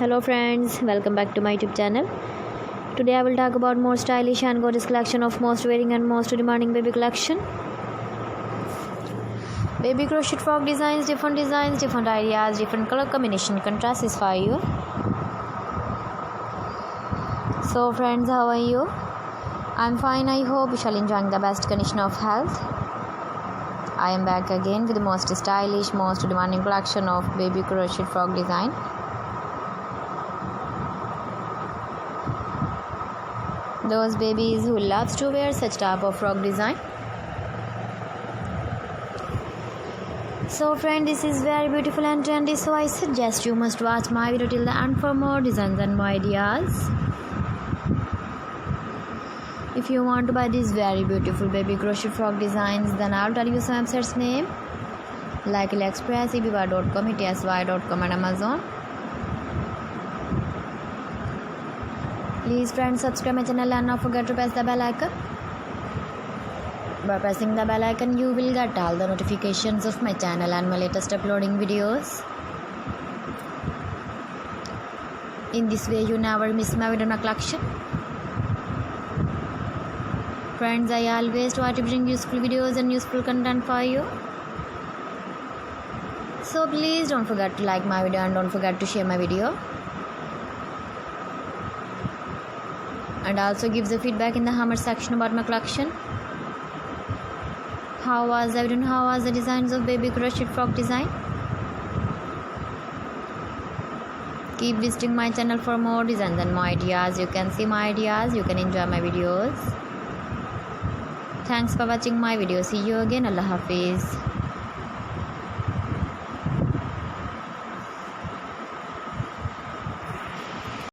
Hello friends, welcome back to my YouTube channel. Today I will talk about more stylish and gorgeous collection of most wearing and most demanding baby collection. Baby crochet frog designs, different ideas, different color combination contrasts for you. So friends, how are you? I'm fine. I hope you shall enjoying the best condition of health. I am back again with the most stylish, most demanding collection of baby crochet frog design. Those babies who loves to wear such type of frog design. So friend, this is very beautiful and trendy, so I suggest you must watch my video till the end for more designs and more ideas. If you want to buy these very beautiful baby crochet frog designs, then I'll tell you some websites name like AliExpress, eBay.com, etsy.com and Amazon. Please friends, subscribe my channel and not forget to press the bell icon. By pressing the bell icon, you will get all the notifications of my channel and my latest uploading videos. In this way, you never miss my video collection. Friends, I always try to bring useful videos and useful content for you. So please don't forget to like my video and don't forget to share my video. And also give the feedback in the comment section about my collection. How was everyone? How was the designs of baby crochet frog design? Keep visiting my channel for more designs and more ideas. You can see my ideas. You can enjoy my videos. Thanks for watching my video. See you again. Allah Hafiz.